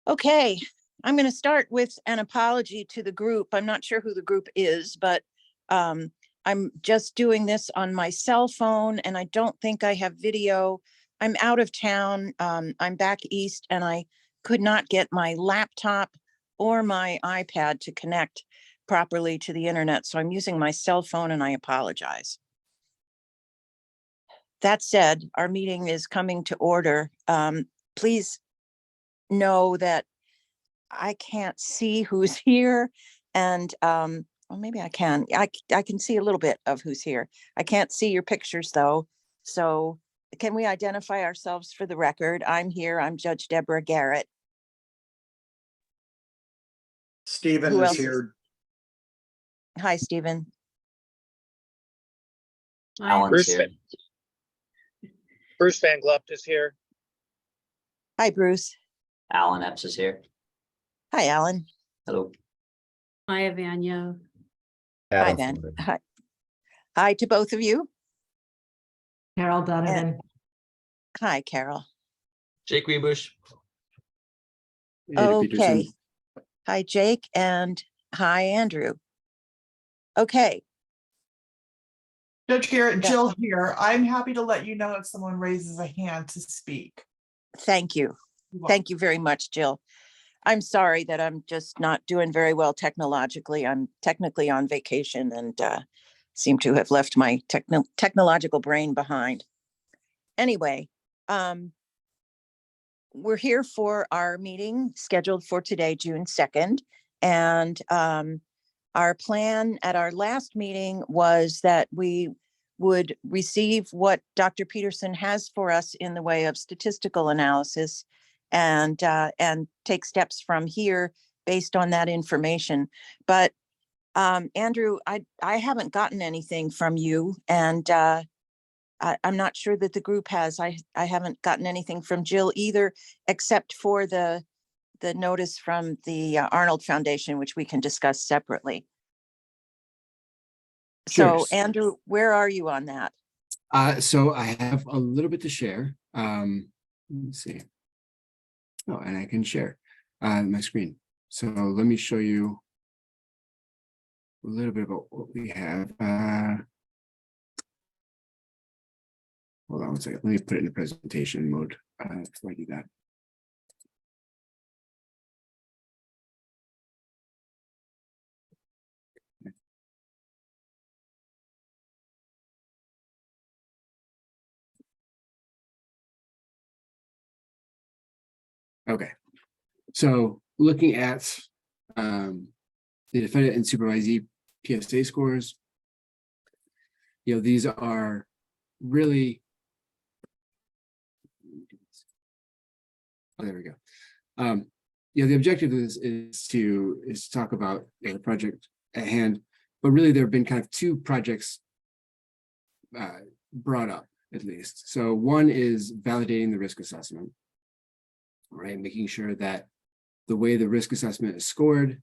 Okay, I'm going to start with an apology to the group. I'm not sure who the group is, but I'm just doing this on my cell phone and I don't think I have video. I'm out of town. I'm back east and I could not get my laptop or my iPad to connect properly to the internet. So I'm using my cell phone and I apologize. That said, our meeting is coming to order. Please know that I can't see who's here and well, maybe I can. I can see a little bit of who's here. I can't see your pictures though. So can we identify ourselves for the record? I'm here. I'm Judge Deborah Garrett. Stephen Who is else here. Hi, Stephen. Alan's here. Bruce Van Glupt is here. Hi, Bruce. Alan Epps is here. Hi, Alan. Hello. Hi, Vanya. Hi, Van. Hi. Hi to both of you. Carol Donovan. Hi, Carol. Jake Greenbush. Okay. Hi, Jake, and hi, Andrew. Okay. Judge Garrett, Jill here. I'm happy to let you know if someone raises a hand to speak. Thank you. Thank you very much, Jill. I'm sorry that I'm just not doing very well technologically. I'm technically on vacation and seem to have left my technological brain behind. Anyway, we're here for our meeting scheduled for today, June 2nd. And our plan at our last meeting was that we would receive what Dr. Peterson has for us in the way of statistical analysis and take steps from here based on that information. But Andrew, I haven't gotten anything from you, and I'm not sure that the group has. I haven't gotten anything from Jill either, except for the notice from the Arnold Foundation, which we can discuss separately. Sure. So Andrew, where are you on that? So I have a little bit to share. Let me see. Oh, and I can share my screen. So let me show you a little bit about what we have. Hold on one second. Let me put it in the presentation mode before I do that. Okay, so looking at the defendant and supervisee PSA scores, these are really, oh, there we go. The objective of this is to talk about the project at hand, but really there have been kind of two projects brought up at least. So one is validating the risk assessment, right? Making sure that the way the risk assessment is scored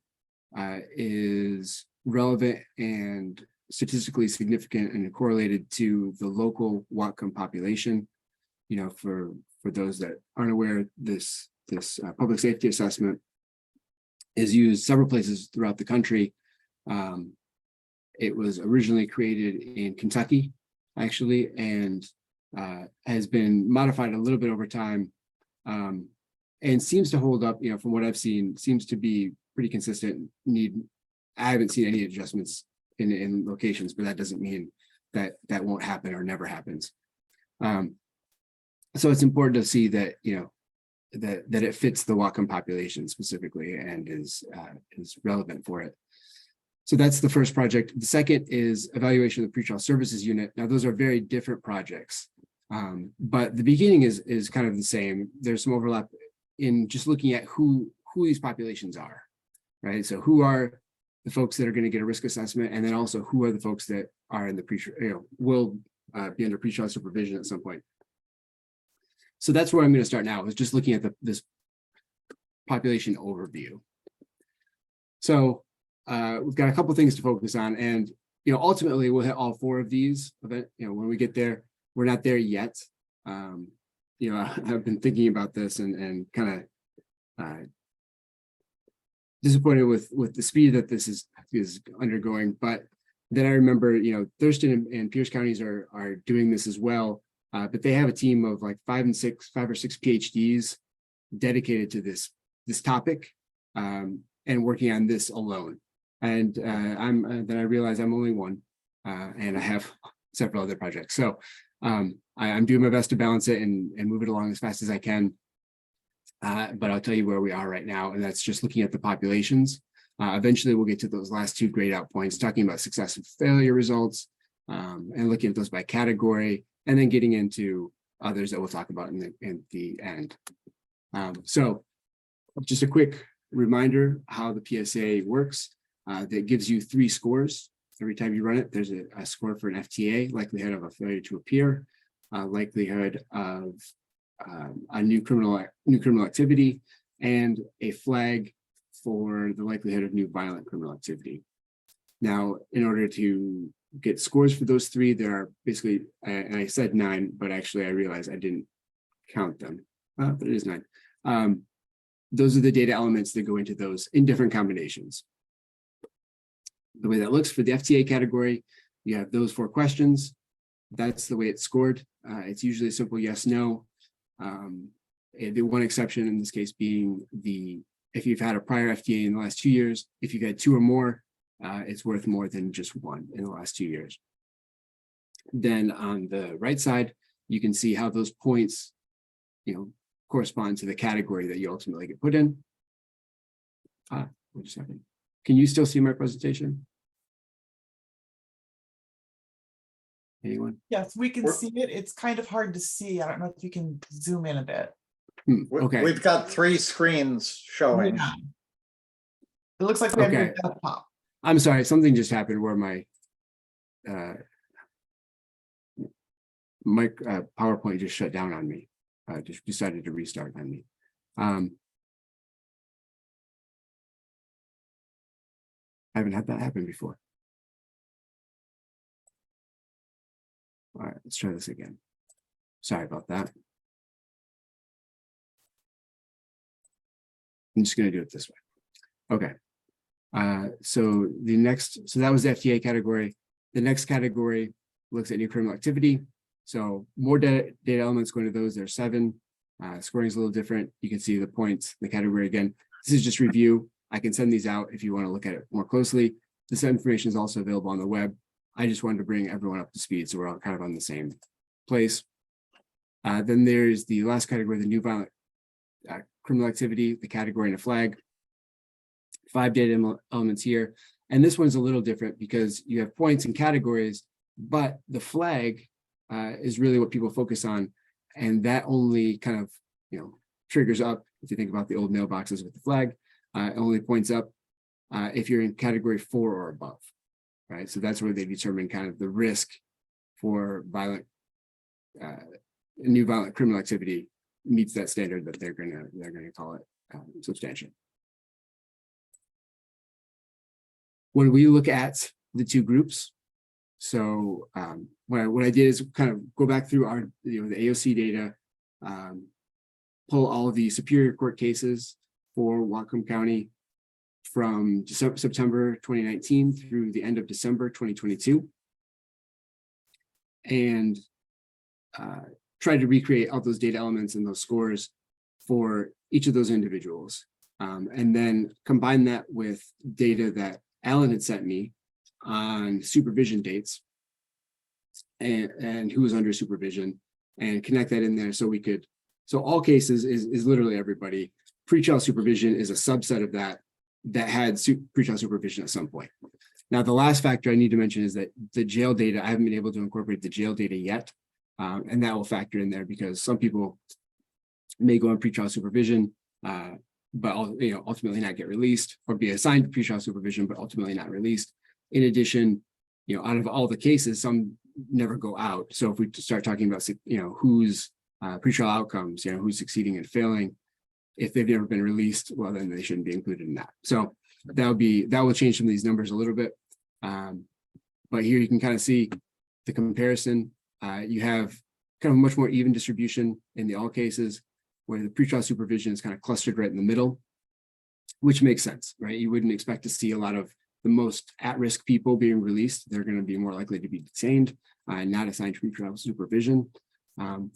is relevant and statistically significant and correlated to the local Whatcom population. For those that aren't aware, this public safety assessment is used several places throughout the country. It was originally created in Kentucky, actually, and has been modified a little bit over time. And seems to hold up, from what I've seen, seems to be pretty consistent. I haven't seen any adjustments in locations, but that doesn't mean that won't happen or never happens. So it's important to see that, that it fits the Whatcom population specifically and is relevant for it. So that's the first project. The second is evaluation of the pretrial services unit. Now, those are very different projects, but the beginning is kind of the same. There's some overlap in just looking at who these populations are, right? So who are the folks that are going to get a risk assessment, and then also who are the folks that are in the pretrial, will be under pretrial supervision at some point. So that's where I'm going to start now, is just looking at this population overview. So we've got a couple of things to focus on, and ultimately we'll hit all four of these. When we get there, we're not there yet. I've been thinking about this and kind of disappointed with the speed that this is undergoing, but then I remember, you know, Thurston and Pierce counties are doing this as well, but they have a team of like 5 or 6 PhDs dedicated to this topic, and working on this alone. And then I realize I'm only one, and I have several other projects. So I'm doing my best to balance it and move it along as fast as I can. But I'll tell you where we are right now, and that's just looking at the populations. Eventually, we'll get to those last 2 grade out points, talking about success and failure results, and looking at those by category, and then getting into others that we'll talk about in the end. So just a quick reminder how the PSA works. That gives you 3 scores. Every time you run it, there's a score for an FTA, likelihood of a failure to appear, likelihood of a new criminal activity, and a flag for the likelihood of new violent criminal activity. Now, in order to get scores for those 3, there are basically, and I said 9, but actually I realized I didn't count them, but it is 9. Those are the data elements that go into those in different combinations. The way that looks for the FTA category, you have those 4 questions. That's the way it's scored. It's usually a simple yes, no. The one exception in this case being if you've had a prior FTA in the last 2 years, if you've had 2 or more, it's worth more than just 1 in the last 2 years. Then on the right side, you can see how those points, correspond to the category that you ultimately get put in. Wait a second. Can you still see my presentation? Anyone? Yes, we can We're- see it. It's kind of hard to see. I don't know if you can zoom in a bit. Okay. We've got 3 screens showing. Yeah. It looks like we have your Okay. desktop. I'm sorry, something just happened where my PowerPoint just shut down on me. Just decided to restart on me. I haven't had that happen before. All right, let's try this again. Sorry about that. I'm just going to do it this way. Okay. So that was the FTA category. The next category looks at new criminal activity. So more data elements going to those. There's 7. Scoring is a little different. You can see the points, the category again. This is just review. I can send these out if you want to look at it more closely. This information is also available on the web. I just wanted to bring everyone up to speed, so we're all kind of on the same place. Then there's the last category, the new violent criminal activity, the category and a flag. 5 data elements here. And this one's a little different because you have points and categories, but the flag is really what people focus on. And that only kind of, triggers up, if you think about the old mailboxes with the flag, it only points up if you're in category 4 or above, right? So that's where they determine kind of the risk for new violent criminal activity meets that standard that they're gonna call it substantial. When we look at the 2 groups, so what I did is kind of go back through our the AOC data, pull all of the Superior Court cases for Whatcom County from September 2019 through the end of December 2022, and tried to recreate all those data elements and those scores for each of those individuals, and then combine that with data that Alan had sent me on supervision dates and who was under supervision, and connect that in there so we could, so all cases is literally everybody. Pretrial supervision is a subset of that had pretrial supervision at some point. Now, the last factor I need to mention is that the jail data, I haven't been able to incorporate the jail data yet, and that will factor in there because some people may go on pretrial supervision, but ultimately not get released, or be assigned to pretrial supervision, but ultimately not released. In addition, out of all the cases, some never go out. So if we start talking about, who's pretrial outcomes, who's succeeding and failing, if they've never been released, well, then they shouldn't be included in that. So that will change some of these numbers a little bit. But here you can kind of see the comparison. You have kind of a much more even distribution in the all cases, where the pretrial supervision is kind of clustered right in the middle. which makes sense, right? You wouldn't expect to see a lot of the most at-risk people being released. They're going to be more likely to be detained, not assigned to pretrial supervision.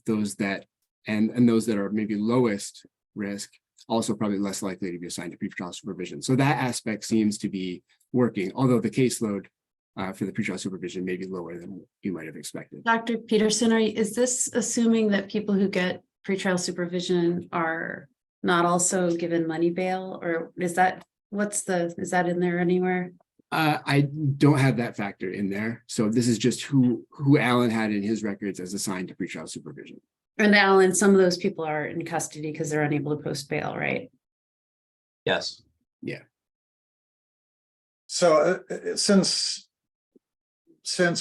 Those that and those that are maybe lowest risk also probably less likely to be assigned to pretrial supervision. So that aspect seems to be working, although the caseload for the pretrial supervision may be lower than you might have expected. Dr. Peterson, is this assuming that people who get pretrial supervision are not also given money bail, or is that, is that in there anywhere? I don't have that factor in there. So this is just who Alan had in his records as assigned to pretrial supervision. And Alan, some of those people are in custody because they're unable to post bail, right? Yes. So since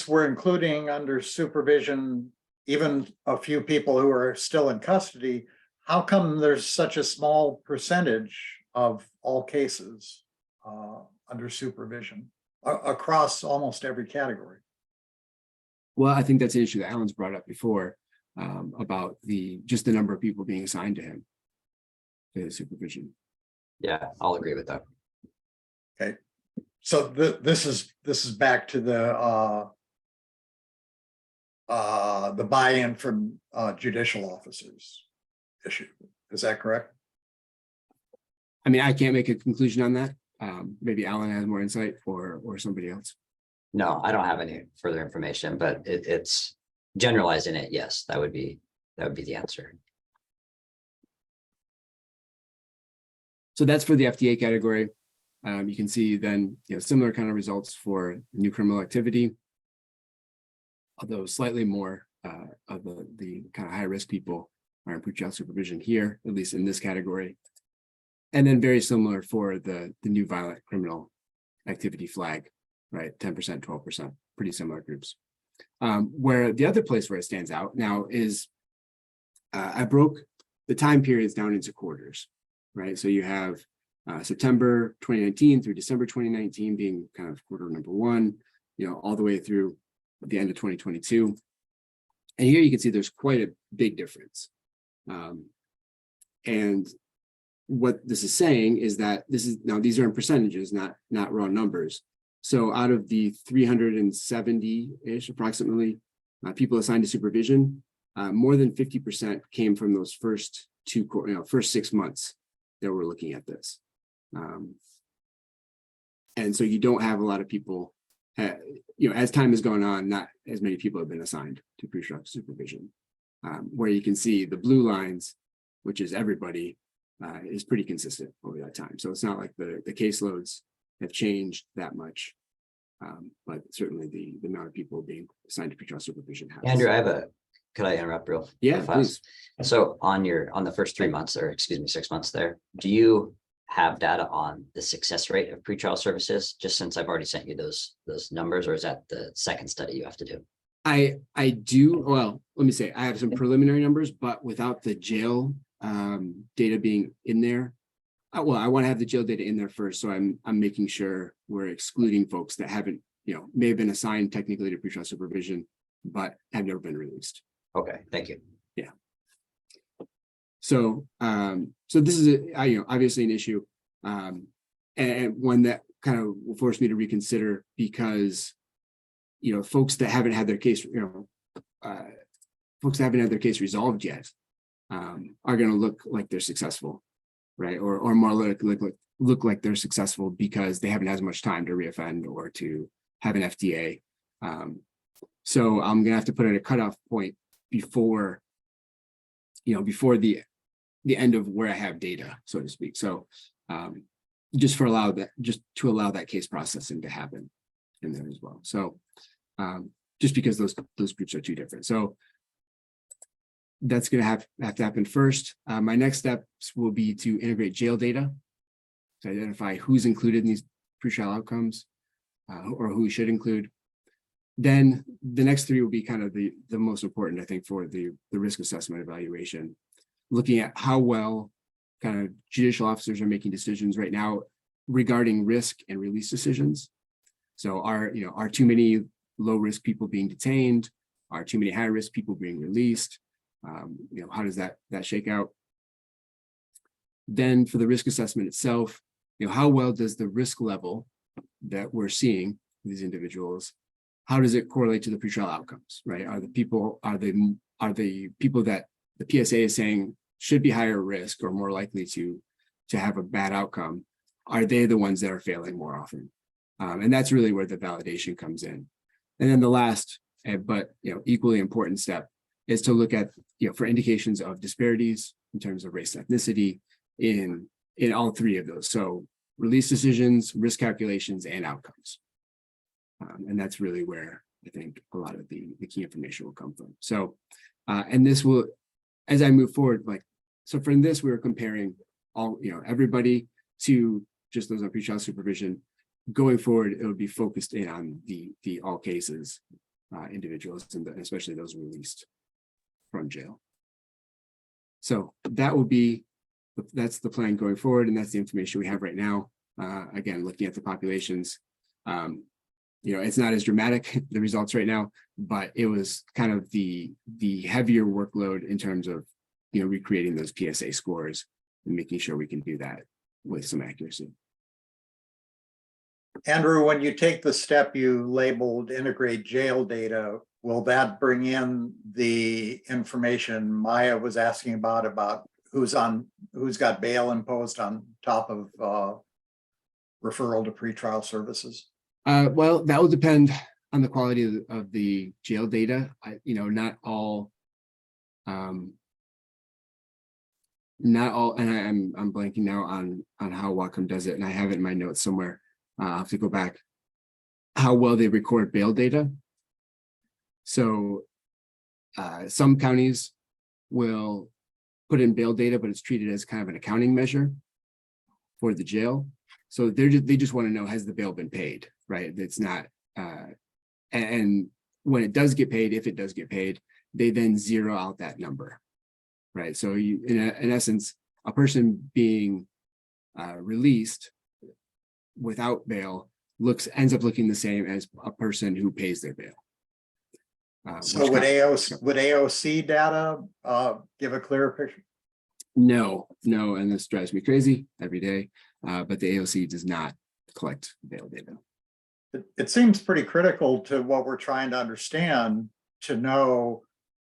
we're including under supervision, even a few people who are still in custody, how come there's such a small percentage of all cases under supervision across almost every category? Well, I think that's an issue that Alan's brought up before about just the number of people being assigned to him to supervision. Yeah, I'll agree with that. Okay, so this is back to the buy-in from judicial officers issue. Is that correct? I mean, I can't make a conclusion on that. Maybe Alan has more insight or somebody else. No, I don't have any further information, but it's generalizing it. Yes, that would be the answer. So that's for the FDA category. You can see then, similar kind of results for new criminal activity, although slightly more of the kind of high risk people are in pretrial supervision here, at least in this category. And then very similar for the new violent criminal activity flag, right? 10%, 12%, pretty similar groups. Where the other place where it stands out now is I broke the time periods down into quarters, right? So you have September 2019 through December 2019 being kind of quarter number one, all the way through the end of 2022. And here you can see there's quite a big difference. And what this is saying is that these are in percentages, not raw numbers. So out of the 370-ish approximately people assigned to supervision, more than 50% came from those first 6 months that we're looking at this. And so you don't have a lot of people, as time has gone on, not as many people have been assigned to pretrial supervision. Where you can see the blue lines, which is everybody, is pretty consistent over that time. So it's not like the caseloads have changed that much, but certainly the amount of people being assigned to pretrial supervision has. Andrew, could I interrupt real Yeah, fast? please. So on the first 3 months, or excuse me, 6 months there, do you have data on the success rate of pretrial services, just since I've already sent you those numbers, or is that the second study you have to do? I do. Well, let me say I have some preliminary numbers, but without the jail data being in there, I want to have the jail data in there first. So I'm making sure we're excluding folks that haven't, may have been assigned technically to pretrial supervision, but have never been released. Okay, thank you. Yeah. So this is obviously an issue, and one that kind of will force me to reconsider, because folks that haven't had their case, folks that haven't had their case resolved yet, are going to look like they're successful, right? Or more look like they're successful because they haven't had as much time to reoffend or to have an FDA. So I'm going to have to put in a cutoff point before the end of where I have data, so to speak. So just to allow that case processing to happen in there as well. So just because those groups are too different. So that's going to have to happen first. My next steps will be to integrate jail data to identify who's included in these pretrial outcomes, or who we should include. Then the next three will be kind of the most important, I think, for the risk assessment evaluation, looking at how well kind of judicial officers are making decisions right now regarding risk and release decisions. So are too many low risk people being detained? Are too many high risk people being released? How does that shake out? Then for the risk assessment itself, how well does the risk level that we're seeing these individuals, how does it correlate to the pretrial outcomes, right? Are the people that the PSA is saying should be higher risk or more likely to have a bad outcome, are they the ones that are failing more often? And that's really where the validation comes in. And then the last, but equally important step is to look at for indications of disparities in terms of race and ethnicity in all three of those. So release decisions, risk calculations, and outcomes. And that's really where I think a lot of the key information will come from. So, and this will, as I move forward, so from this, we were comparing all, everybody to just those on pretrial supervision. Going forward, it would be focused in on the all cases individuals, and especially those released from jail. So that will be, that's the plan going forward, and that's the information we have right now. Again, looking at the populations, it's not as dramatic, the results right now, but it was kind of the heavier workload in terms of, recreating those PSA scores and making sure we can do that with some accuracy. Andrew, when you take the step you labeled integrate jail data, will that bring in the information Maya was asking about who's got bail imposed on top of referral to pretrial services? Well, that will depend on the quality of the jail data. Not all, and I'm blanking now on how Whatcom does it, and I have it in my notes somewhere. I'll have to go back. How well they record bail data. So some counties will put in bail data, but it's treated as kind of an accounting measure for the jail. So they just want to know, has the bail been paid, right? It's not, and when it does get paid, if it does get paid, they then zero out that number, right? So in essence, a person being released without bail ends up looking the same as a person who pays their bail. So would AOC data give a clearer picture? No, and this drives me crazy every day, but the AOC does not collect bail data. It seems pretty critical to what we're trying to understand, to know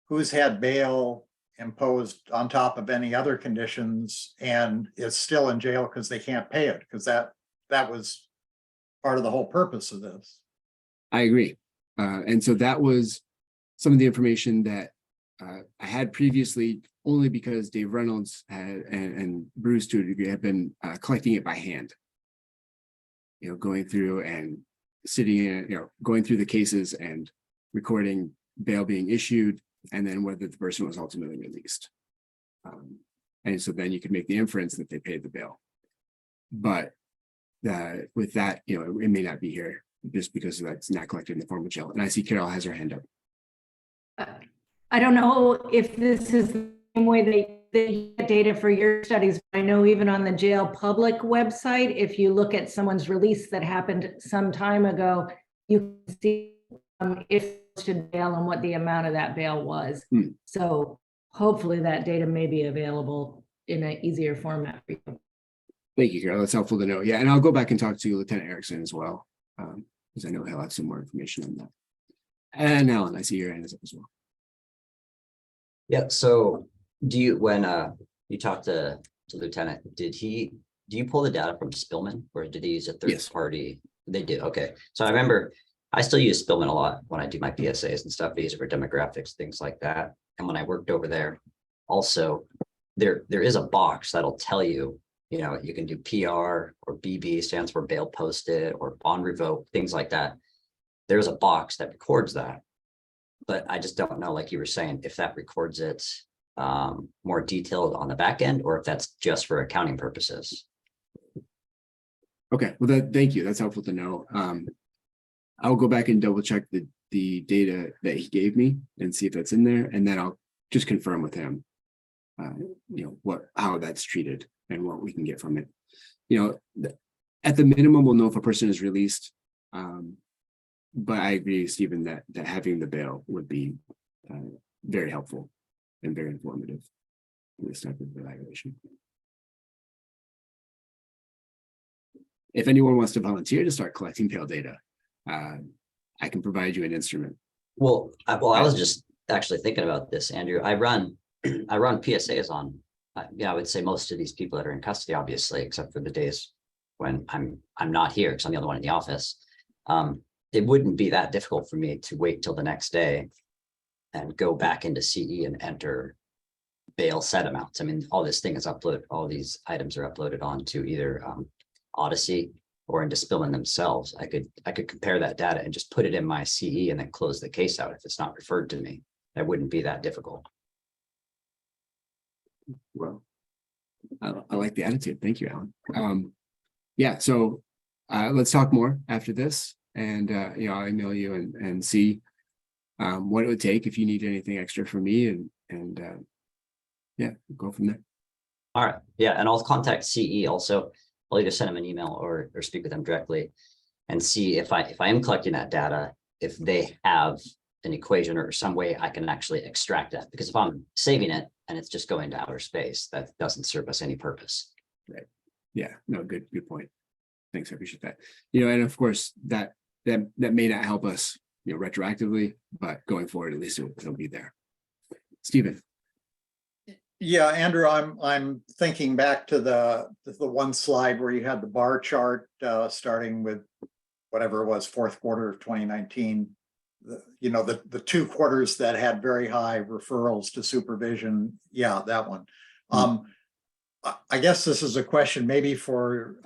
who's had bail imposed on top of any other conditions and is still in jail because they can't pay it, because that was part of the whole purpose of this. I agree. And so that was some of the information that I had previously, only because Dave Reynolds had and Bruce to a degree have been collecting it by hand. Going through and sitting in, going through the cases and recording bail being issued, and then whether the person was ultimately released. And so then you could make the inference that they paid the bail. But with that, it may not be here just because that's not collected in the form of jail. And I see Carol has her hand up. I don't know if this is the same way they get data for your studies. I know even on the jail public website, if you look at someone's release that happened some time ago, you can see if should bail and what the amount of that bail was. So hopefully that data may be available in an easier format for you. Thank you, Carol. That's helpful to know. Yeah, and I'll go back and talk to Lieutenant Erickson as well, because I know he'll have some more information on that. And Alan, I see your hand is up as well. Yeah. So when you talked to Lieutenant, do you pull the data from Spillman, or did they use a third party? They do. Okay. So I remember I still use Spillman a lot when I do my PSAs and stuff. I use it for demographics, things like that. And when I worked over there, also there is a box that'll tell you, you can do PR, or BB stands for bail posted, or bond revoked, things like that. There's a box that records that. But I just don't know, like you were saying, if that records it more detailed on the back end, or if that's just for accounting purposes. Okay, well, thank you. That's helpful to know. I'll go back and double check the data that he gave me and see if that's in there, and then I'll just confirm with him, how that's treated and what we can get from it. At the minimum, we'll know if a person is released. But I agree, Stephen, that having the bail would be very helpful and very informative in this type of evaluation. if anyone wants to volunteer to start collecting bail data, I can provide you an instrument. Well, I was just actually thinking about this, Andrew. I run PSAs on, I would say most of these people that are in custody, obviously, except for the days when I'm not here because I'm the only one in the office. It wouldn't be that difficult for me to wait till the next day and go back into CE and enter bail set amounts. I mean, all this thing is uploaded, all these items are uploaded onto either Odyssey or into Spillman themselves. I could compare that data and just put it in my CE and then close the case out if it's not referred to me. That wouldn't be that difficult. Well, I like the attitude. Thank you, Alan. Yeah, so let's talk more after this, and I'll email you and see what it would take if you need anything extra from me, and yeah, we'll go from there. All right. Yeah, and I'll contact CE also. I'll either send them an email or speak with them directly and see if I am collecting that data, if they have an equation or some way I can actually extract that. Because if I'm saving it and it's just going to outer space, that doesn't serve us any purpose. Right. Yeah, no, good point. Thanks, I appreciate that. And of course that may not help us, retroactively, but going forward, at least it'll be there. Stephen. Yeah, Andrew, I'm thinking back to the one slide where you had the bar chart starting with whatever it was, fourth quarter of 2019. The 2 quarters that had very high referrals to supervision. Yeah, that one. I guess this is a question maybe for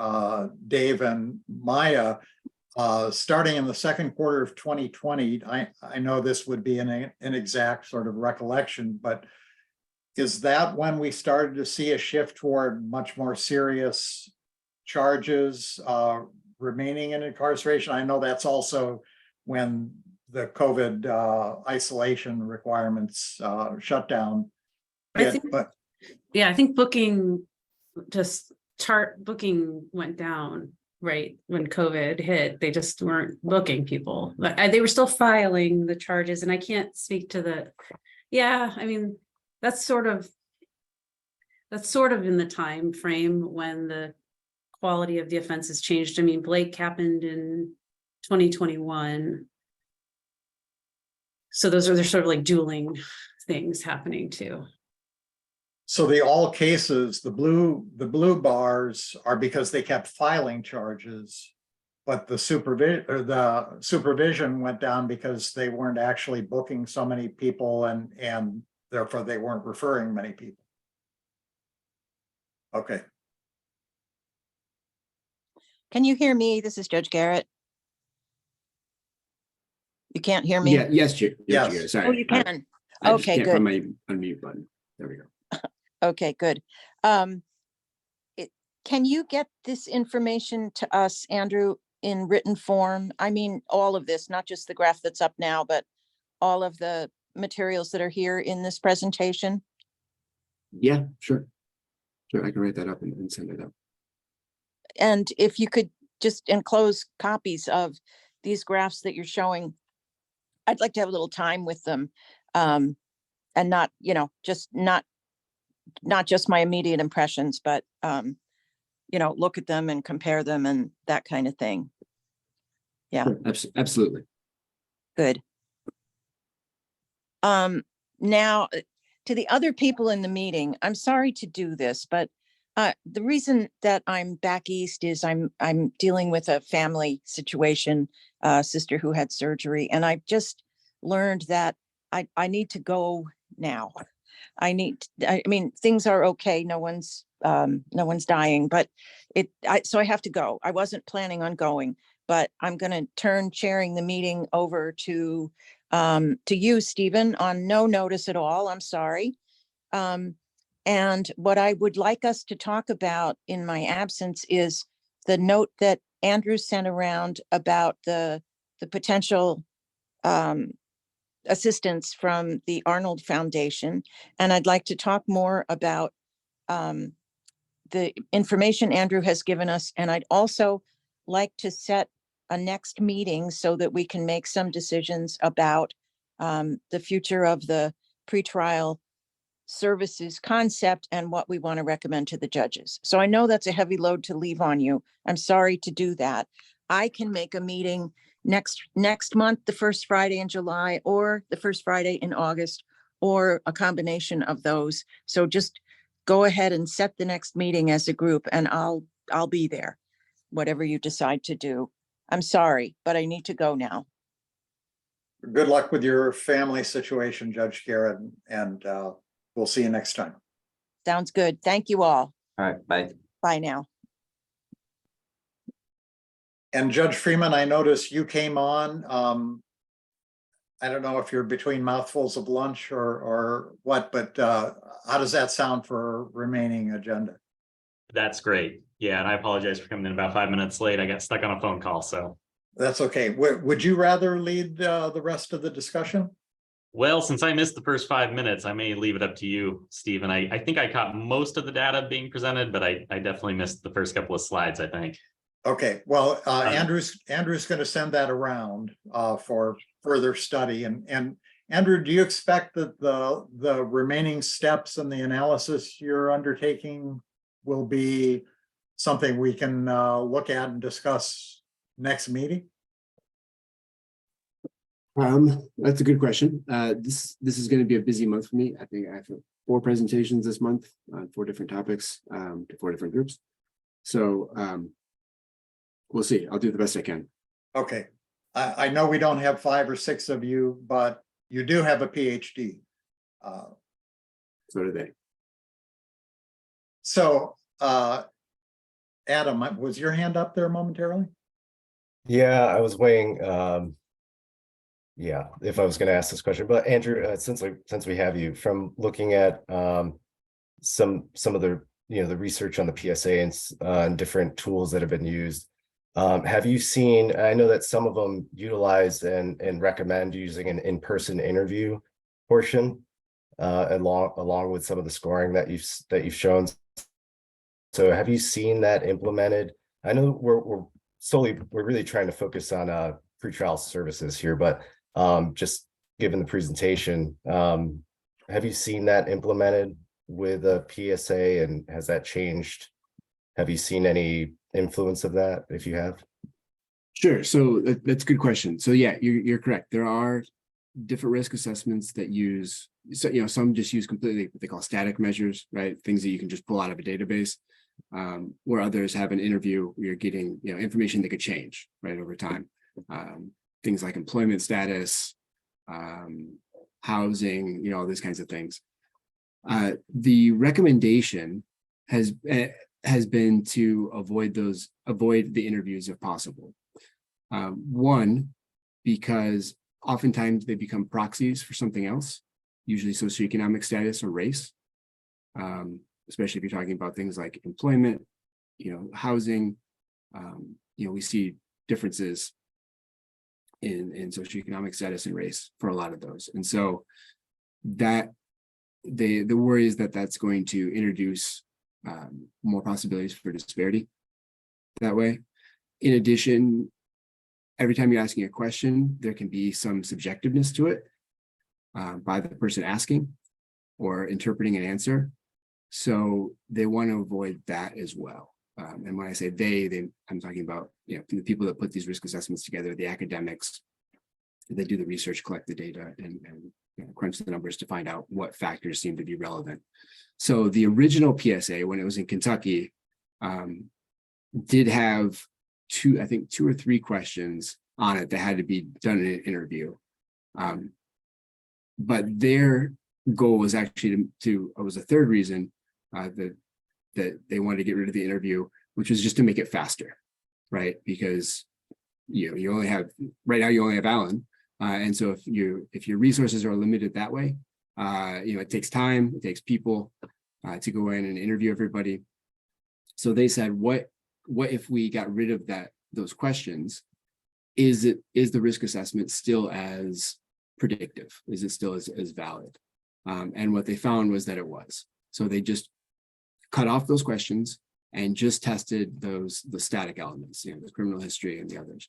Dave and Maya. Starting in the second quarter of 2020, I know this would be an inexact sort of recollection, but is that when we started to see a shift toward much more serious charges remaining in incarceration? I know that's also when the COVID isolation requirements shut down. I think booking went down right when COVID hit. They just weren't booking people. They were still filing the charges, and I can't speak to the. Yeah, I mean. That's sort of in the time frame when the quality of the offenses changed. I mean, Blake happened in 2021. So they're sort of like dueling things happening too. So all cases, the blue bars are because they kept filing charges, but the supervision went down because they weren't actually booking so many people and therefore they weren't referring many people. Okay. Can you hear me? This is Judge Garrett. You can't hear me? Yeah, yes, Chair. Yes. Sorry. Oh, you can. I just Okay, can't good. find my unmute button. There we go. Okay, good. Can you get this information to us, Andrew, in written form? I mean, all of this, not just the graph that's up now, but all of the materials that are here in this presentation? Yeah, sure. Sure, I can write that up and send it up. And if you could just enclose copies of these graphs that you're showing, I'd like to have a little time with them, and not, just not just my immediate impressions, but, look at them and compare them and that kind of thing. Yeah. Sure, absolutely. Good. Now, to the other people in the meeting, I'm sorry to do this, but the reason that I'm back east is I'm dealing with a family situation, sister who had surgery, and I've just learned that I need to go now. I mean, things are okay. No one's dying, but so I have to go. I wasn't planning on going, but I'm going to turn chairing the meeting over to you, Stephen, on no notice at all. I'm sorry. And what I would like us to talk about in my absence is the note that Andrew sent around about the potential assistance from the Arnold Foundation. And I'd like to talk more about the information Andrew has given us. And I'd also like to set a next meeting so that we can make some decisions about the future of the pretrial services concept and what we want to recommend to the judges. So I know that's a heavy load to leave on you. I'm sorry to do that. I can make a meeting next month, the first Friday in July, or the first Friday in August, or a combination of those. So just go ahead and set the next meeting as a group, and I'll be there, whatever you decide to do. I'm sorry, but I need to go now. Good luck with your family situation, Judge Garrett, and we'll see you next time. Sounds good. Thank you all. All right, bye. Bye now. And Judge Freeman, I noticed you came on. I don't know if you're between mouthfuls of lunch or what, but how does that sound for remaining agenda? That's great. Yeah, and I apologize for coming in about 5 minutes late. I got stuck on a phone call, so. That's okay. Would you rather lead the rest of the discussion? Well, since I missed the first 5 minutes, I may leave it up to you, Steve. And I think I caught most of the data being presented, but I definitely missed the first couple of slides, I think. Okay, well, Andrew's going to send that around for further study. And Andrew, do you expect that the remaining steps in the analysis you're undertaking will be something we can look at and discuss next meeting? That's a good question. This is going to be a busy month for me. I think I have 4 presentations this month on 4 different topics to 4 different groups. So we'll see. I'll do the best I can. Okay, I know we don't have 5 or 6 of you, but you do have a PhD. So do they. So Adam, was your hand up there momentarily? Yeah, I was weighing yeah, if I was going to ask this question, but Andrew, since we have you, from looking at some of the the research on the PSA and different tools that have been used, have you seen? I know that some of them utilize and recommend using an in-person interview portion along with some of the scoring that you've shown. So have you seen that implemented? I know we're really trying to focus on pretrial services here, but just given the presentation, have you seen that implemented with a PSA, and has that changed? Have you seen any influence of that, if you have? Sure. So that's a good question. So yeah, you're correct. There are different risk assessments that use, so some just use completely what they call static measures, right? Things that you can just pull out of a database, where others have an interview where you're getting information that could change right over time. Things like employment status, housing, all these kinds of things. The recommendation has been to avoid the interviews if possible. One, because oftentimes they become proxies for something else, usually socioeconomic status or race, especially if you're talking about things like employment, housing. We see differences in socioeconomic status and race for a lot of those. And so that the worry is that that's going to introduce more possibilities for disparity that way. In addition, every time you're asking a question, there can be some subjectiveness to it by the person asking or interpreting an answer. So they want to avoid that as well. And when I say I'm talking about the people that put these risk assessments together, the academics. They do the research, collect the data, and crunch the numbers to find out what factors seem to be relevant. So the original PSA, when it was in Kentucky, did have 2 or 3 questions on it that had to be done in an interview. But their goal was actually it was a third reason that they wanted to get rid of the interview, which was just to make it faster, right? Because you only have Alan, and so if your resources are limited that way, it takes time, it takes people to go in and interview everybody. So they said, what if we got rid of those questions? Is the risk assessment still as predictive? Is it still as valid? And what they found was that it was. So they just cut off those questions and just tested the static elements, the criminal history and the others.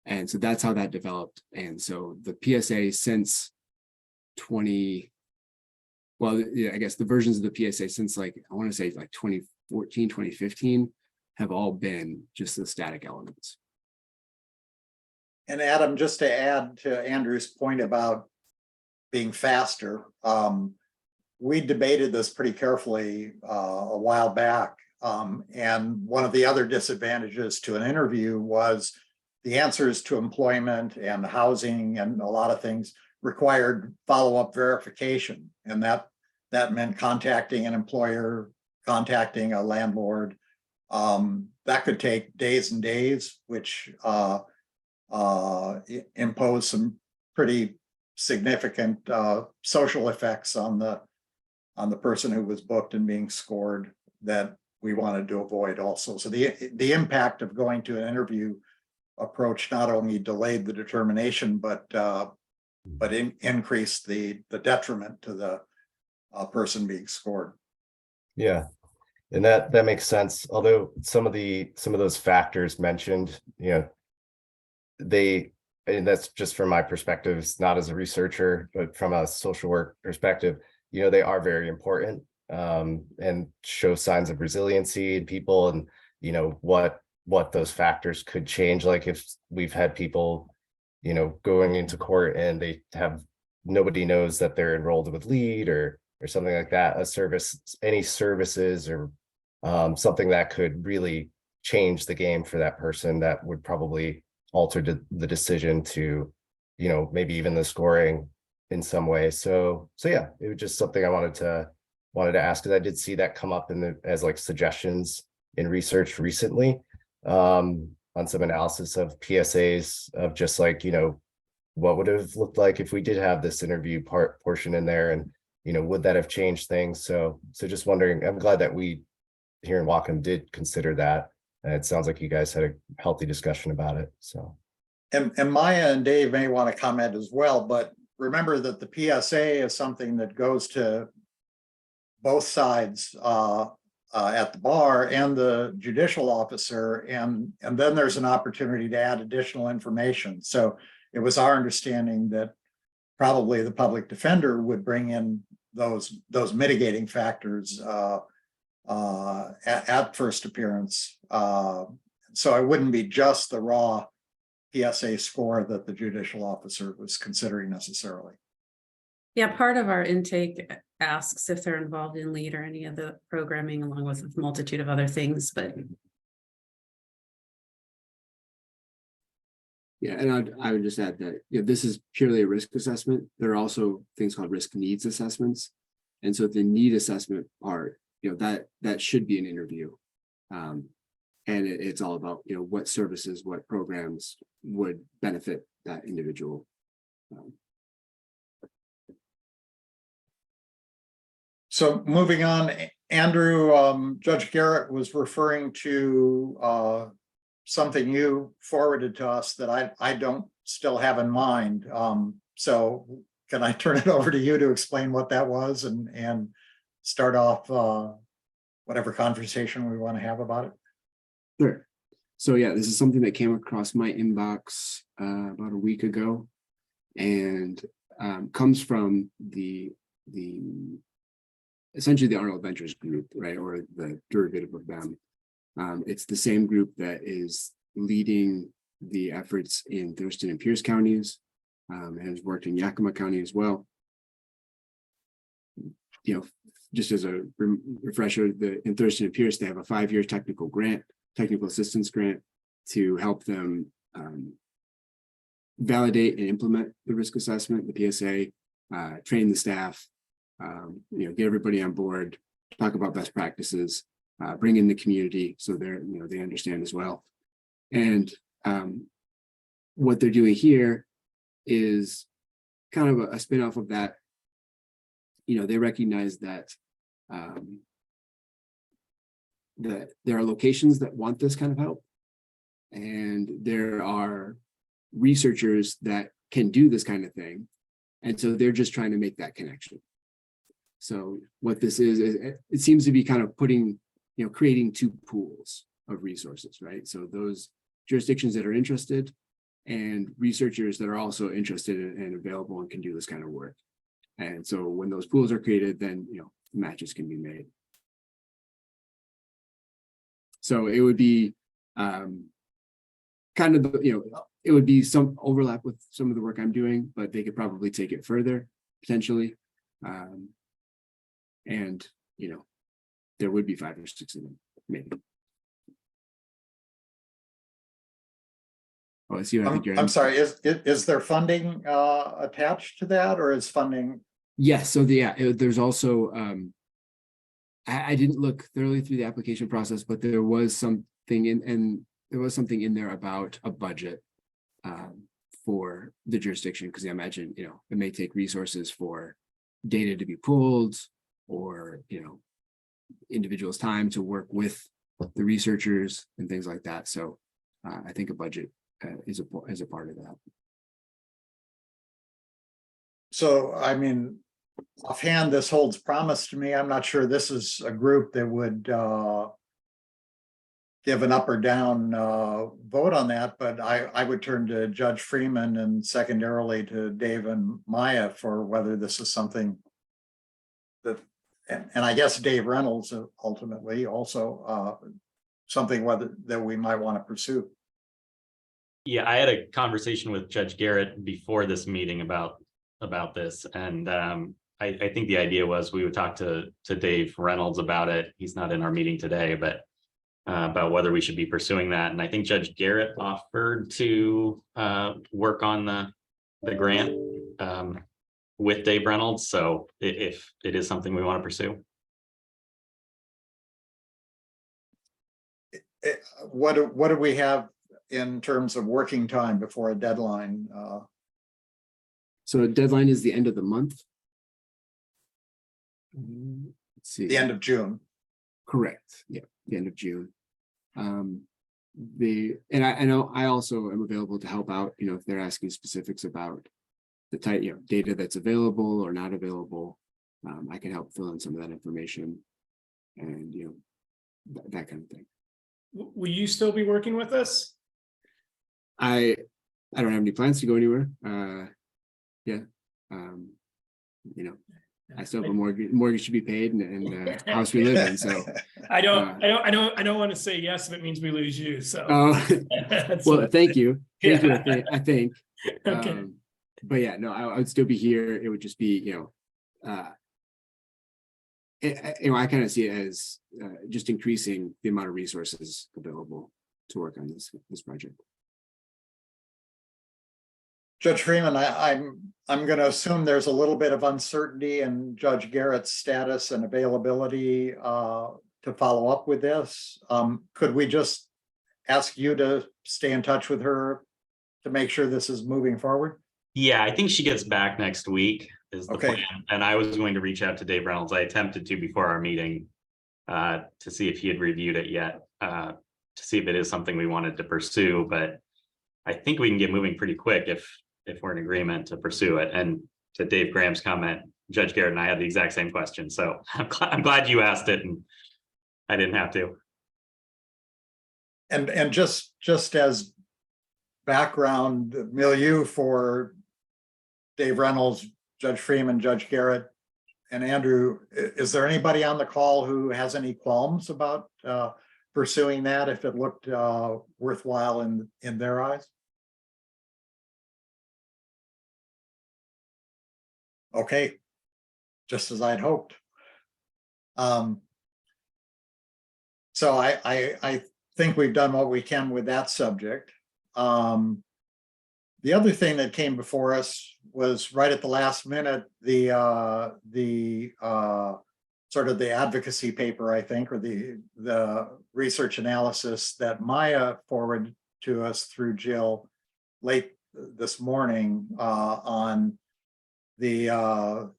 And so that's how that developed. And so the PSA since well, yeah, I guess the versions of the PSA since like, I want to say like 2014, 2015 have all been just the static elements. And Adam, just to add to Andrew's point about being faster, we debated this pretty carefully a while back. And one of the other disadvantages to an interview was the answers to employment and housing and a lot of things required follow-up verification. And that meant contacting an employer, contacting a landlord. That could take days and days, which impose some pretty significant social effects on the person who was booked and being scored that we wanted to avoid also. So the impact of going to an interview approach not only delayed the determination, but increased the detriment to the person being scored. Yeah, and that makes sense. Although some of those factors mentioned, and that's just from my perspective, not as a researcher, but from a social work perspective, they are very important, and show signs of resiliency in people, and what those factors could change. Like if we've had people, going into court and they have nobody knows that they're enrolled with LEAD or something like that, any services or something that could really change the game for that person, that would probably alter the decision to, maybe even the scoring in some way. So yeah, it was just something I wanted to ask, because I did see that come up as like suggestions in research recently, on some analysis of PSAs of just like, what would have looked like if we did have this interview portion in there, and would that have changed things? So just wondering. I'm glad that we here in Whatcom did consider that, and it sounds like you guys had a healthy discussion about it. So, and Maya and Dave may want to comment as well, but remember that the PSA is something that goes to both sides at the bar and the judicial officer, and then there's an opportunity to add additional information. So it was our understanding that probably the public defender would bring in those mitigating factors at first appearance. So it wouldn't be just the raw PSA score that the judicial officer was considering necessarily. Yeah, part of our intake asks if they're involved in LEAD or any of the programming, along with a multitude of other things, but Yeah, and I would just add that this is purely a risk assessment. There are also things called risk needs assessments. And so the need assessment part, that should be an interview. And it's all about, what services, what programs would benefit that individual. So moving on, Andrew, Judge Garrett was referring to something you forwarded to us that I don't still have in mind. So can I turn it over to you to explain what that was and start off whatever conversation we want to have about it? Sure. So yeah, this is something that came across my inbox about a week ago, and comes from essentially the Arnold Ventures group, right, or the derivative of them. It's the same group that is leading the efforts in Thurston and Pierce counties, and has worked in Yakima County as well. Just as a refresher, in Thurston and Pierce, they have a 5-year technical assistance grant to help them validate and implement the risk assessment, the PSA, train the staff, get everybody on board, talk about best practices, bring in the community so they understand as well. And what they're doing here is kind of a spin-off of that. They recognize that there are locations that want this kind of help, and there are researchers that can do this kind of thing, and so they're just trying to make that connection. So what this is it seems to be kind of creating two pools of resources, right? So those jurisdictions that are interested, and researchers that are also interested and available and can do this kind of work. And so when those pools are created, then, matches can be made. So it would be kind of, it would be some overlap with some of the work I'm doing, but they could probably take it further potentially. And, there would be 5 or 6 of them, maybe. Oh, I see. I think I'm sorry, is there funding attached to that, or is funding? Yes. So there's also, I didn't look thoroughly through the application process, but there was something in there about a budget for the jurisdiction, because I imagine, it may take resources for data to be pulled, or, individuals' time to work with the researchers and things like that. So I think a budget is a part of that. So, I mean, offhand, this holds promise to me. I'm not sure this is a group that would give an up or down vote on that, but I would turn to Judge Freeman and secondarily to Dave and Maya for whether this is something that, and I guess Dave Reynolds ultimately also something that we might want to pursue. Yeah, I had a conversation with Judge Garrett before this meeting about this, and I think the idea was we would talk to Dave Reynolds about it. He's not in our meeting today, but about whether we should be pursuing that. And I think Judge Garrett offered to work on the grant with Dave Reynolds. So if it is something we want to pursue. What do we have in terms of working time before a deadline? So a deadline is the end of the month. Let's see. The end of June. Correct. Yeah, the end of June. I know I also am available to help out, if they're asking specifics about the type, data that's available or not available. I can help fill in some of that information and, that kind of thing. Will you still be working with us? I don't have any plans to go anywhere. I still have a mortgage to be paid and a house we live in. So I don't want to say yes if it means we lose you. So well, thank you. Thank Yeah. you. I think. Okay. But yeah, no, I would still be here. It would just be, I kind of see it as just increasing the amount of resources available to work on this project. Judge Freeman, I'm going to assume there's a little bit of uncertainty in Judge Garrett's status and availability to follow up with this. Could we just ask you to stay in touch with her to make sure this is moving forward? Yeah, I think she gets back next week is the Okay. plan. And I was going to reach out to Dave Reynolds. I attempted to before our meeting to see if he had reviewed it yet, to see if it is something we wanted to pursue. But I think we can get moving pretty quick if we're in agreement to pursue it. And to Dave Graham's comment, Judge Garrett and I had the exact same question. So I'm glad you asked it and I didn't have to. And just as background milieu for Dave Reynolds, Judge Freeman, Judge Garrett, and Andrew, is there anybody on the call who has any qualms about pursuing that if it looked worthwhile in their eyes? Okay, just as I'd hoped. So I think we've done what we can with that subject. The other thing that came before us was right at the last minute, the sort of the advocacy paper, I think, or the research analysis that Maya forwarded to us through Jill late this morning on the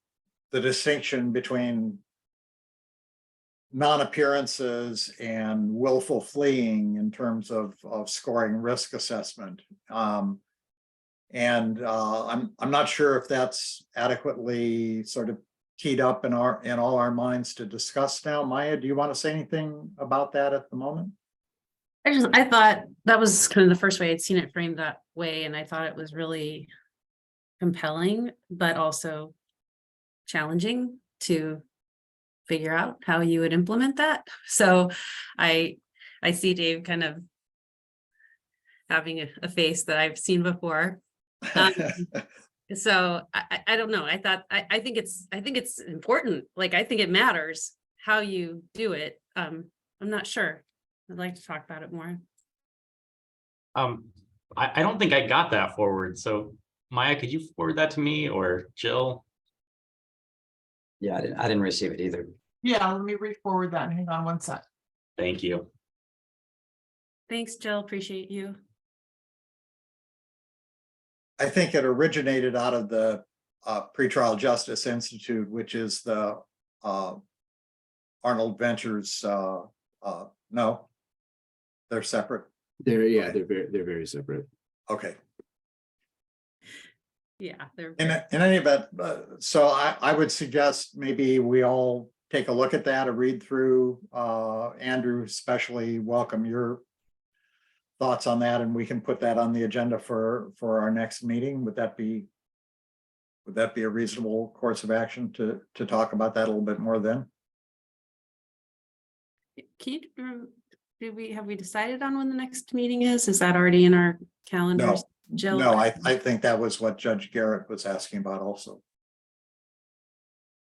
distinction between non-appearances and willful fleeing in terms of scoring risk assessment. And I'm not sure if that's adequately sort of teed up in all our minds to discuss now. Maya, do you want to say anything about that at the moment? I thought that was kind of the first way I'd seen it framed that way, and I thought it was really compelling, but also challenging to figure out how you would implement that. So I see Dave kind of having a face that I've seen before. So I don't know. I think it's important. Like, I think it matters how you do it. I'm not sure. I'd like to talk about it more. I don't think I got that forward. So Maya, could you forward that to me, or Jill? Yeah, I didn't receive it either. Yeah, let me re-forward that. Hang on one sec. Thank you. Thanks, Jill. Appreciate you. I think it originated out of the Pretrial Justice Institute, which is the Arnold Ventures. No, they're separate. Yeah, Okay. they're very separate. Okay. Yeah, they're In any event, so I would suggest maybe we all take a look at that, a read through. Andrew, especially welcome your thoughts on that, and we can put that on the agenda for our next meeting. Would that be a reasonable course of action to talk about that a little bit more then? Can you, have we decided on when the next meeting is? Is that already in our calendars? Jill? No, I think that was what Judge Garrett was asking about also.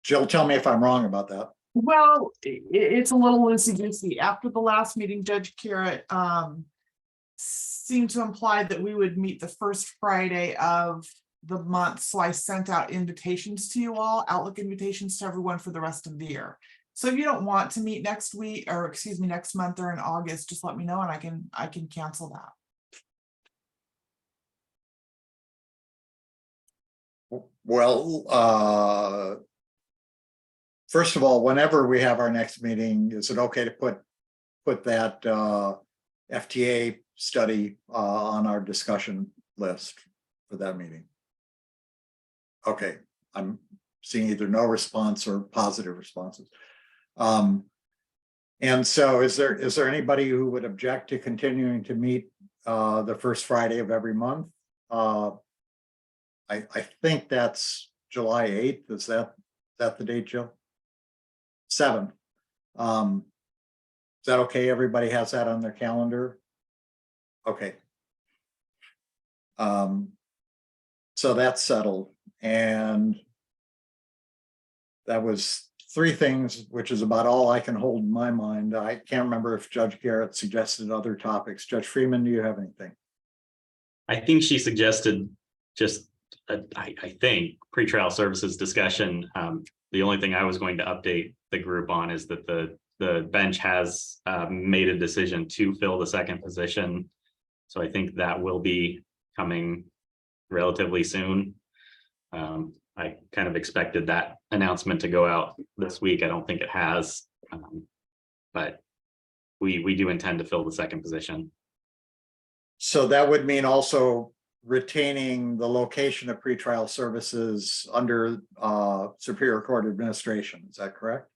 Jill, tell me if I'm wrong about that. Well, it's a little loosey-goosey. After the last meeting, Judge Garrett seemed to imply that we would meet the first Friday of the month. So I sent out invitations to you all, Outlook invitations to everyone for the rest of the year. So if you don't want to meet next week, or excuse me, next month or in August, just let me know and I can cancel that. Well, first of all, whenever we have our next meeting, is it okay to put that FTA study on our discussion list for that meeting? Okay, I'm seeing either no response or positive responses. And so is there anybody who would object to continuing to meet the first Friday of every month? I think that's July 8th. Is that the date, Jill? 7th. Is that okay? Everybody has that on their calendar? Okay. So that's settled. And that was 3 things, which is about all I can hold in my mind. I can't remember if Judge Garrett suggested other topics. Judge Freeman, do you have anything? I think she suggested just, I think, pretrial services discussion. The only thing I was going to update the group on is that the bench has made a decision to fill the second position. So I think that will be coming relatively soon. I kind of expected that announcement to go out this week. I don't think it has, but we do intend to fill the second position. So that would mean also retaining the location of pretrial services under Superior Court administration. Is that correct?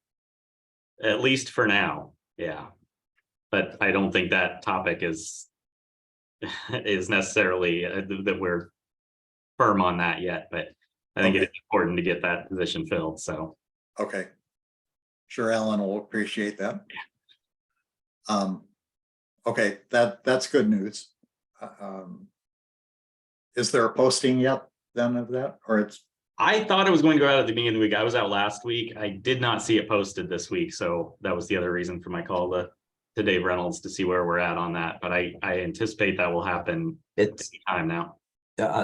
At least for now, yeah. But I don't think that topic is necessarily that we're firm on that yet, but I think it is important to get that position filled, so. Okay. Sure, Alan will appreciate that. Okay, that's good news. Is there a posting yet then of that, or it's? I thought it was going to go out at the beginning of the week. I was out last week. I did not see it posted this week, so that was the other reason for my call to Dave Reynolds to see where we're at on that. But I anticipate that will happen It's time now.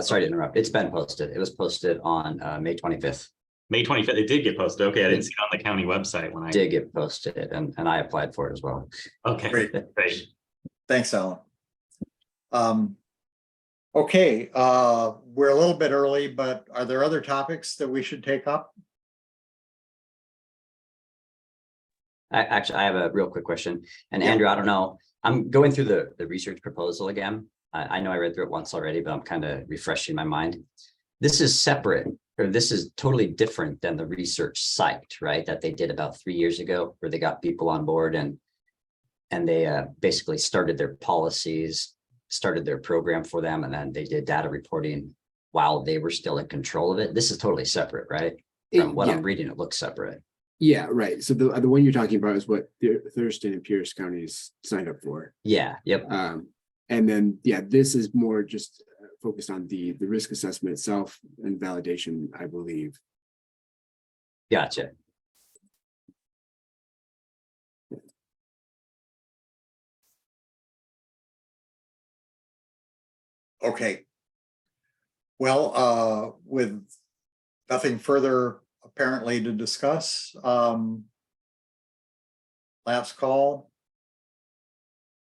sorry to interrupt. It's been posted. It was posted on May 25th. May 25th. It did get posted. Okay, I didn't see it on the county website when I Did get posted, and I applied for it as well. Okay, Great. great. Thanks, Alan. Okay, we're a little bit early, but are there other topics that we should take up? Actually, I have a real quick question. And Yeah. Andrew, I don't know, I'm going through the research proposal again. I know I read through it once already, but I'm kind of refreshing my mind. This is separate, or this is totally different than the research site, right? That they did about 3 years ago, where they got people on board and they basically started their policies, started their program for them, and then they did data reporting while they were still in control of it. This is totally separate, right? From what yeah. I'm reading, it looks separate. Yeah, right. So the one you're talking about is what Thurston and Pierce counties signed up for. Yeah, yep. And then, yeah, this is more just focused on the risk assessment itself and validation, I believe. Gotcha. Okay. Well, with nothing further apparently to discuss, last call.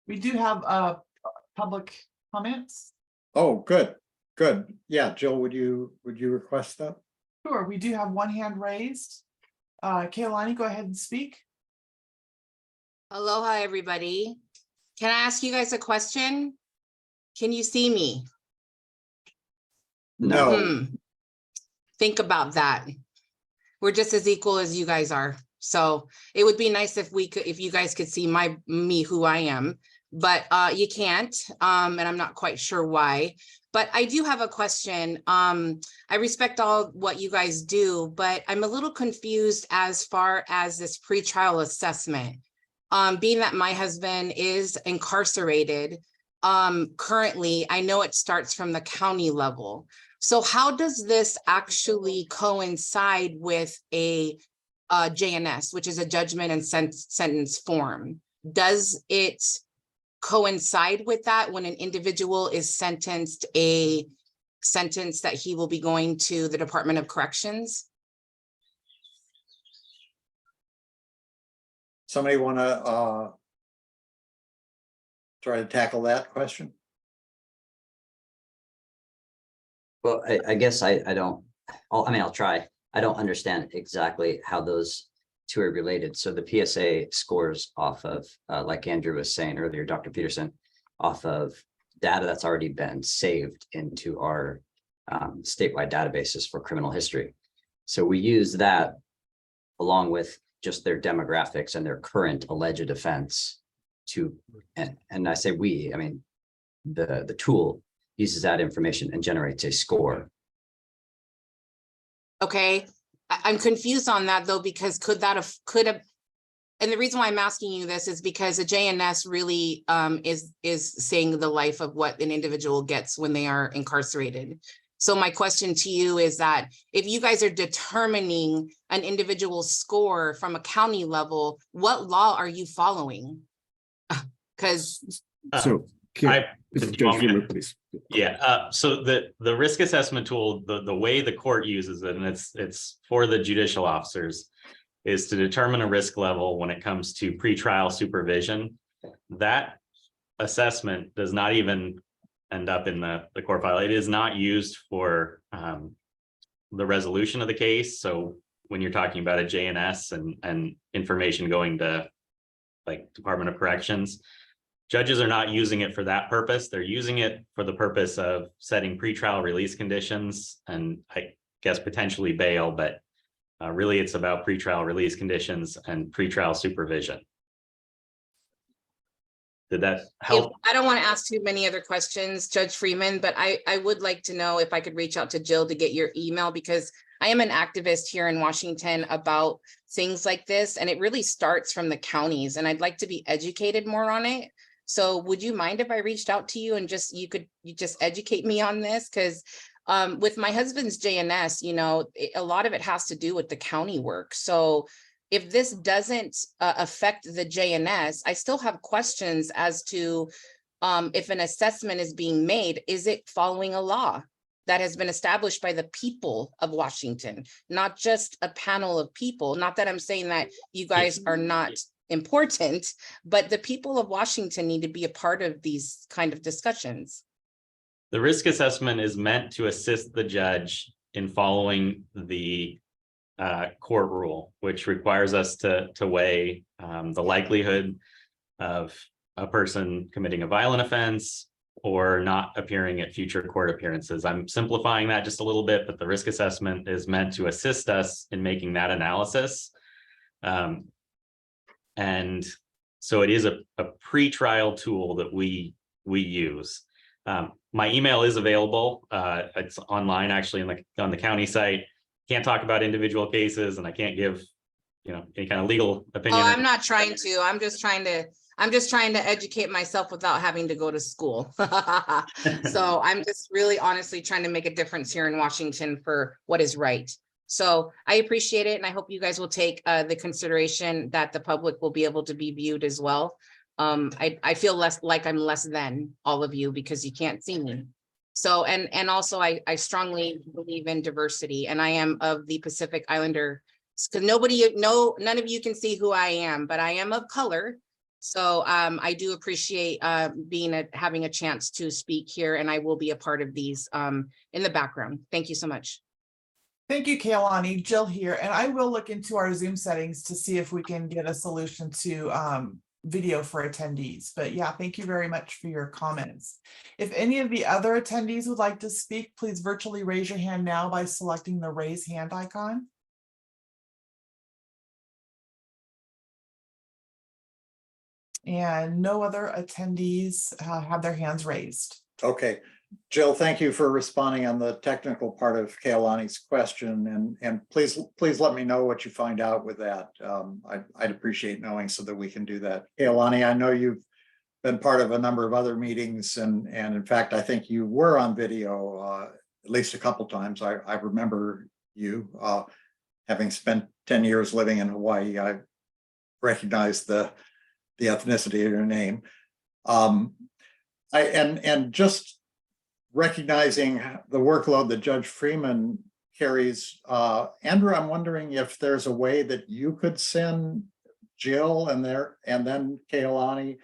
We do have public comments. Oh, good, good. Yeah, Jill, would you request that? Sure, we do have one hand raised. Kaylani, go ahead and speak. Aloha, everybody. Can I ask you guys a question? Can you see me? No. Think about that. We're just as equal as you guys are. So it would be nice if you guys could see me, who I am, but you can't. And I'm not quite sure why. But I do have a question. I respect all what you guys do, but I'm a little confused as far as this pretrial assessment. Being that my husband is incarcerated currently, I know it starts from the county level. So how does this actually coincide with a JNS, which is a judgment and sentence form? Does it coincide with that when an individual is sentenced a sentence that he will be going to the Department of Corrections? Somebody want to try to tackle that question? Well, I guess I don't, I'll try. I don't understand exactly how those two are related. So the PSA scores off of, like Andrew was saying earlier, Dr. Peterson, off of data that's already been saved into our statewide databases for criminal history. So we use that along with just their demographics and their current alleged offense to, and I say we, I mean, the tool uses that information and generates a score. Okay, I'm confused on that though, because could have, and the reason why I'm asking you this is because a JNS really is saying the life of what an individual gets when they are incarcerated. So my question to you is that if you guys are determining an individual score from a county level, what law are you following? Because So, please. Yeah, so the risk assessment tool, the way the court uses it, and it's for the judicial officers, is to determine a risk level when it comes to pretrial supervision. That assessment does not even end up in the court file. It is not used for the resolution of the case. So when you're talking about a JNS and information going to like Department of Corrections, judges are not using it for that purpose. They're using it for the purpose of setting pretrial release conditions and I guess potentially bail, but really it's about pretrial release conditions and pretrial supervision. Did that help? I don't want to ask too many other questions, Judge Freeman, but I would like to know if I could reach out to Jill to get your email, because I am an activist here in Washington about things like this, and it really starts from the counties, and I'd like to be educated more on it. So would you mind if I reached out to you and you just educate me on this? Because with my husband's JNS, you know, a lot of it has to do with the county work. So if this doesn't affect the JNS, I still have questions as to if an assessment is being made, is it following a law that has been established by the people of Washington, not just a panel of people? Not that I'm saying that you guys are not important, but the people of Washington need to be a part of these kind of discussions. The risk assessment is meant to assist the judge in following the court rule, which requires us to weigh the likelihood of a person committing a violent offense or not appearing at future court appearances. I'm simplifying that just a little bit, but the risk assessment is meant to assist us in making that analysis. And so it is a pre-trial tool that we use. My email is available. It's online actually on the county site. can't talk about individual cases and I can't give, any kind of legal opinion. Oh, I'm not trying to. I'm just trying to educate myself without having to go to school. So I'm just really honestly trying to make a difference here in Washington for what is right. So I appreciate it. And I hope you guys will take the consideration that the public will be able to be viewed as well. I feel less like I'm less than all of you because you can't see me. So, and also I strongly believe in diversity, and I am of the Pacific Islander, because none of you can see who I am, but I am of color. So I do appreciate having a chance to speak here, and I will be a part of these in the background. Thank you so much. Thank you, Kaylani. Jill here, and I will look into our Zoom settings to see if we can get a solution to video for attendees. But yeah, thank you very much for your comments. If any of the other attendees would like to speak, please virtually raise your hand now by selecting the raise hand icon. And no other attendees have their hands raised. Okay, Jill, thank you for responding on the technical part of Kaylani's question, and please let me know what you find out with that. I'd appreciate knowing so that we can do that. Kaylani, I know you've been part of a number of other meetings, and in fact, I think you were on video at least a couple times. I remember you having spent 10 years living in Hawaii. I recognize the ethnicity of your name. And just recognizing the workload that Judge Freeman carries, Andrew, I'm wondering if there's a way that you could send Jill and then Kaylani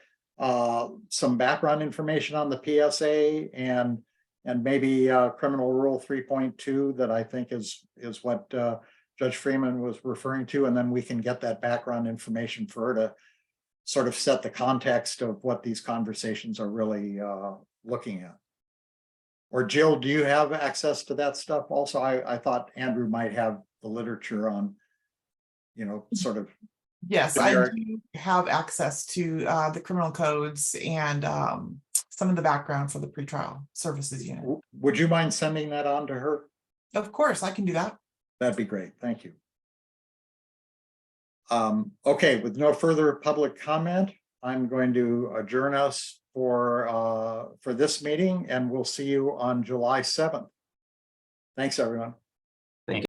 some background information on the PSA and maybe Criminal Rule 3.2 that I think is what Judge Freeman was referring to, and then we can get that background information for her to sort of set the context of what these conversations are really looking at. Or Jill, do you have access to that stuff also? I thought Andrew might have the literature on, sort of. Yes, I do have access to the criminal codes and some of the background for the pretrial services unit. Would you mind sending that on to her? Of course, I can do that. That'd be great. Thank you. Okay, with no further public comment, I'm going to adjourn us for this meeting, and we'll see you on July 7th. Thanks, everyone.